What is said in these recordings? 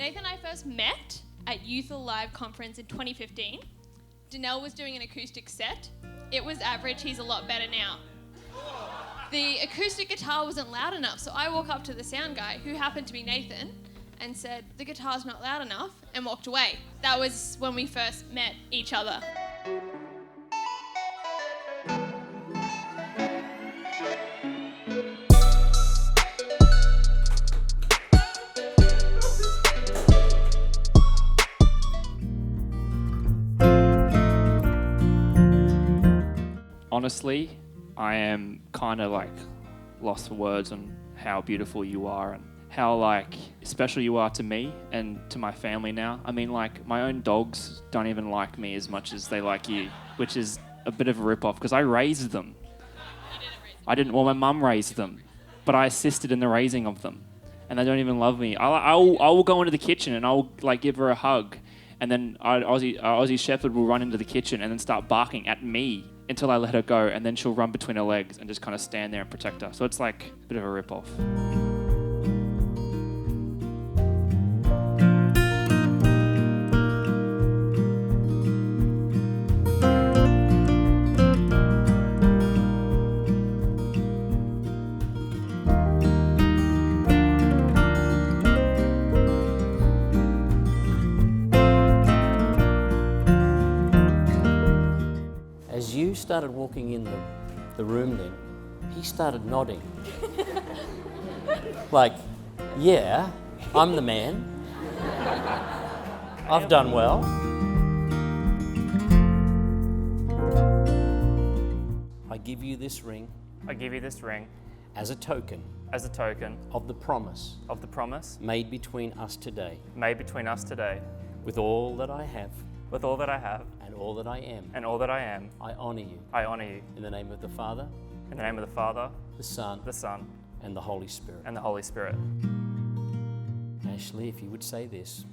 Nathan and I first met at Youth Alive conference in 2015. Danelle was doing an acoustic set. It was average, he's a lot better now. The acoustic guitar wasn't loud enough, so I walk up to the sound guy, who happened to be Nathan, and said, "The guitar's not loud enough," and walked away. That was when we first met each other. Honestly, I am kind of like lost for words on how beautiful you are and how like special you are to me and to my family now. I mean, like my own dogs don't even like me as much as they like you, which is a bit of a rip-off because I raised them. I didn't. Well, my mum raised them, but I assisted in the raising of them, and they don't even love me. I will go into the kitchen and I'll like give her a hug, and then Aussie Shepherd will run into the kitchen and then start barking at me until I let her go, and then she'll run between her legs and just kind of stand there and protect her. So it's like a bit of a rip-off. As you started walking in the room then, he started nodding. Like, yeah, I'm the man. I've done well. I give you this ring I give you this ring as a token as a token of the promise of the promise made between us today, made between us today. with all that I have With all that I have and all that I am. and all that I am, I honor you. I honor you. In the name of the Father, In the name of the Father, the Son, the Son, and the Holy Spirit. and the Holy Spirit. Ashleigh, if you would say this,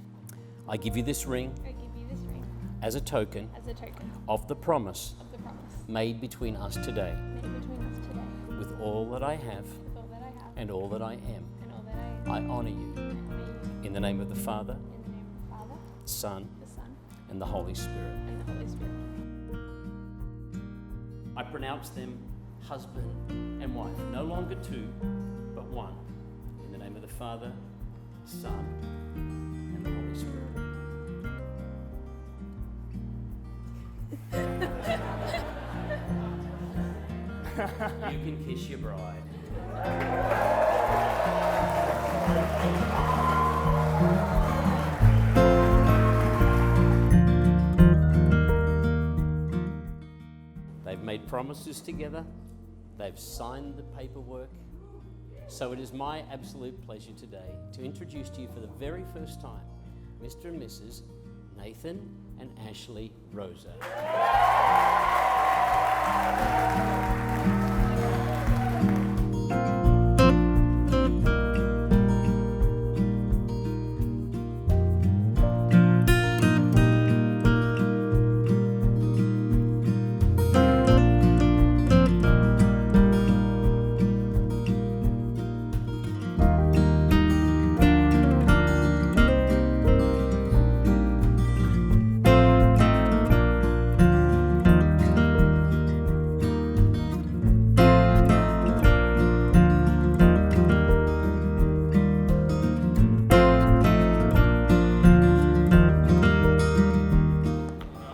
I give you this ring I give you this ring as a token as a token of the promise of the promise made between us today, made between us today, with all that I have with all that I have and all that I am. and all that I am. I honor you. I honor you. In the name of the Father, In the name of the Father, the Son, the Son, and the Holy Spirit. and the Holy Spirit. I pronounce them husband and wife, no longer two, but one. In the name of the Father, Son, and the Holy Spirit. You can kiss your bride. They've made promises together. They've signed the paperwork. So it is my absolute pleasure today to introduce to you for the very first time Mr. and Mrs. Nathan and Ashleigh Roser.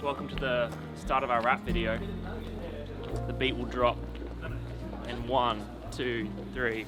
Welcome to the start of our rap video. The beat will drop in 1, 2, 3.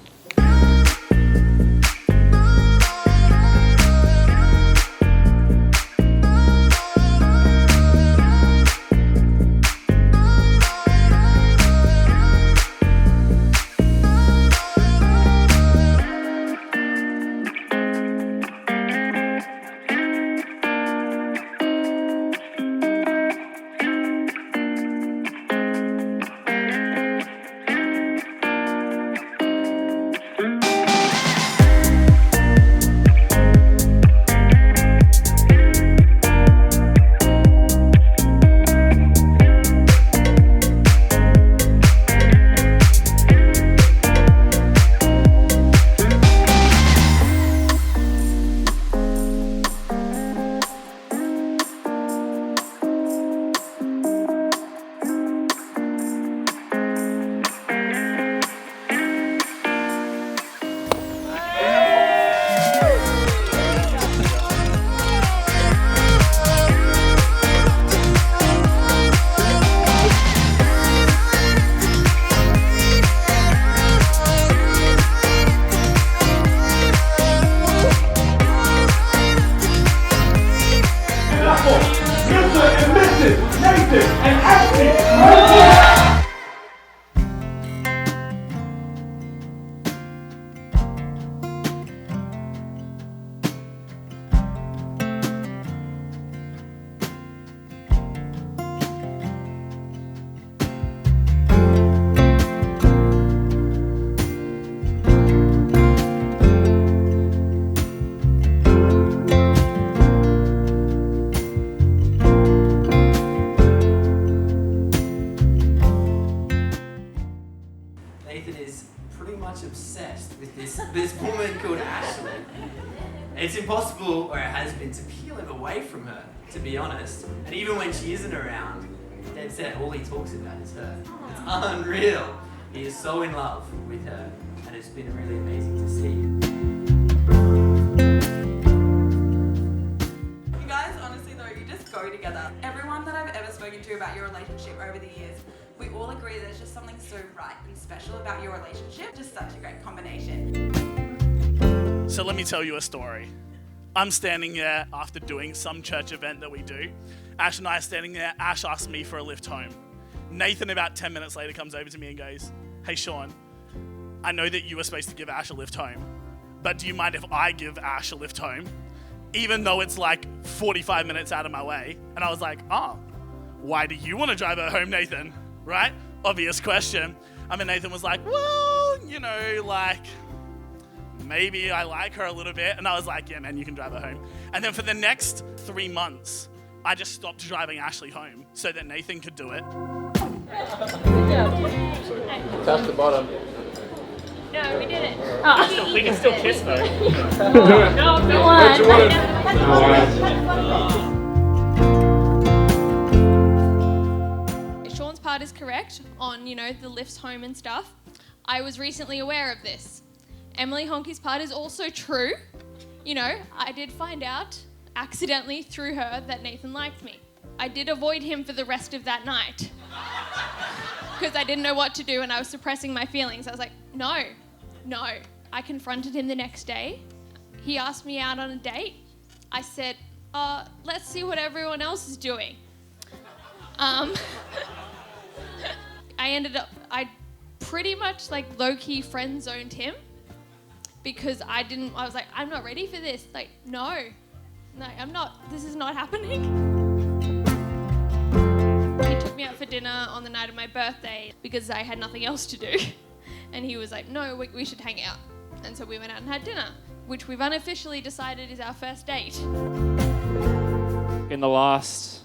Nathan is pretty much obsessed with this woman called Ashleigh. It's impossible, or it has been, to peel him away from her, to be honest. And even when she isn't around, Deb said all he talks about is her. It's unreal. He is so in love with her, and it's been really amazing to see. You guys, honestly though, you just go together. Everyone that I've ever spoken to about your relationship over the years, we all agree there's just something so right and special about your relationship. Just such a great combination. So let me tell you a story. I'm standing there after doing some church event that we do. Ash and I are standing there. Ash asked me for a lift home. Nathan, about 10 minutes later, comes over to me and goes, "Hey, Sean, I know that you were supposed to give Ash a lift home, but do you mind if I give Ash a lift home, even though it's like 45 minutes out of my way?" And I was like, "Oh, why do you want to drive her home, Nathan?" Right? Obvious question. And Nathan was like, "Well, you know, like, maybe I like her a little bit." And I was like, "Yeah, man, you can drive her home." And then for the next 3 months, I just stopped driving Ashleigh home so that Nathan could do it. Touch the bottom. No, we did it. We can still kiss though. No, go on. Sean's part is correct on, the lifts home and stuff. I was recently aware of this. Emily Honky's part is also true. I did find out accidentally through her that Nathan liked me. I did avoid him for the rest of that night because I didn't know what to do and I was suppressing my feelings. I was like, no. I confronted him the next day. He asked me out on a date. I said, let's see what everyone else is doing. I pretty much low-key friend zoned him because I was like, I'm not ready for this. No, I'm not, this is not happening. He took me out for dinner on the night of my birthday because I had nothing else to do. And he was like, no, we should hang out. And so we went out and had dinner, which we've unofficially decided is our first date. In the last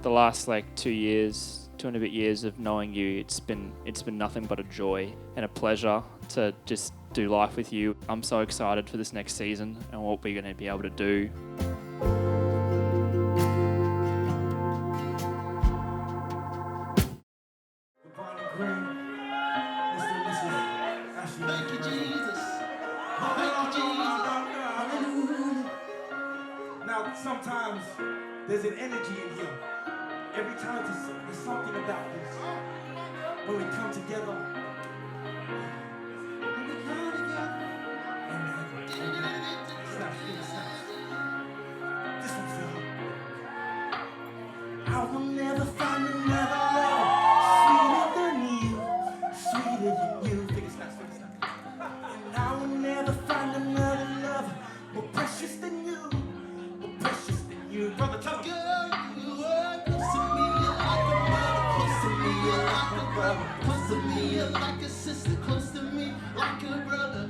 2 years, 2 and a bit years of knowing you, it's been nothing but a joy and a pleasure to just do life with you. I'm so excited for this next season and what we're going to be able to do. Thank you, Jesus. Thank you, Jesus. Hallelujah. Now, sometimes there's an energy in here. Every time there's something about this. When we come together. This one's for you. I will never find another love sweeter than you. Sweeter than you. And I will never find another love more precious than you. More precious than you. Brother, tell me. Girl, you are close to me, you're like a mother. Close to me, you're like a brother. Close to me, you're like a sister. Close to me, like a brother.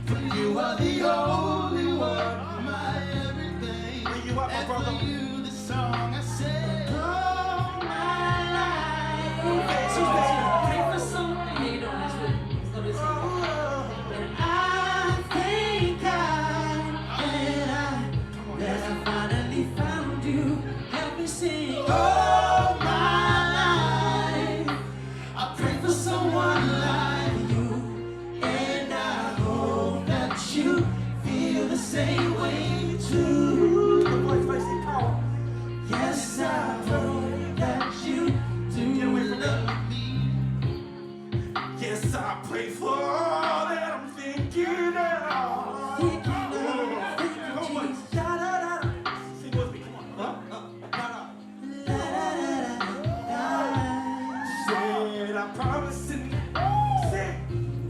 For you are the only one, my everything. When you are my brother. And for you, the song I said, all my life. Pray for someone you don't listen. And I thank God that I finally found you. Help me sing all my life. I pray for someone like you, and I hope that you feel the same way too. Yes, I hope that you do love me. Yes, I pray for all that I'm thinking of. Come on. Sing with me, come on. Said I promise and said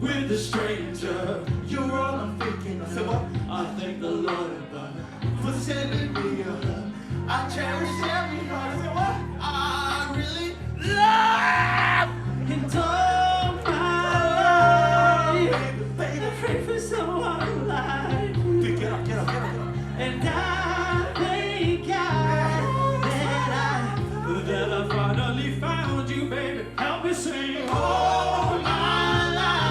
with a stranger, you're all I'm thinking of. Said what? I thank the Lord above for sending me a love. I cherish every heart. Said what? I really love and all my life. Baby, pray for someone like you. Get up. And I thank God that I finally found you, baby. Help me sing all my life.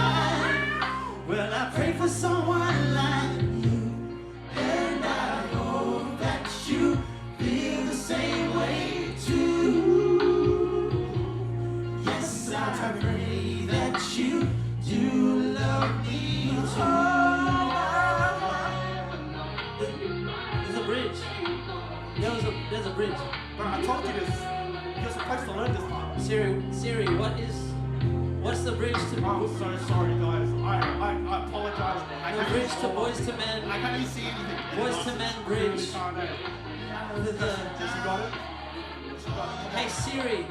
I'm so sorry, guys. I apologize. The bridge to Boys to Men. I can't even see anything. Boys to Men bridge. Just got it? Hey Siri,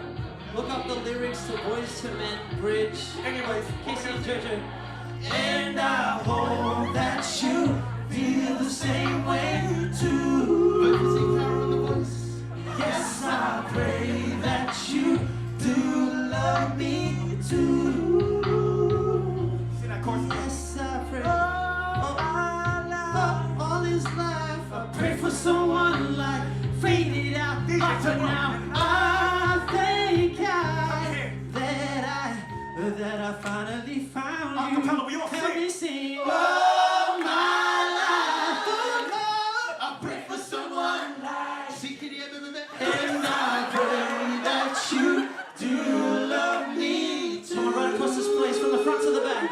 look up the lyrics to Boys to Men bridge. Anyways, Casey and Jojo. and I hope that you feel the same way too. Yes, I pray that you do love me too. See that chorus? Yes, I pray. All his life, I pray for someone like faded out. But for now, I thank God that I finally found you. Help me sing. Oh, my life. I pray for someone like. And I pray that you do love me too. Come on, right across this place from the front to the back.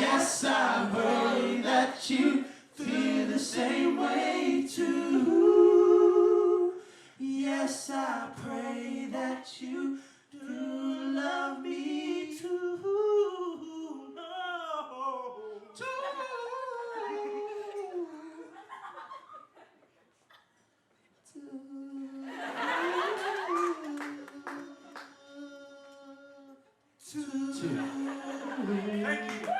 Yes, I pray that you feel the same way too. Yes, I pray that you do love me too. Thank you.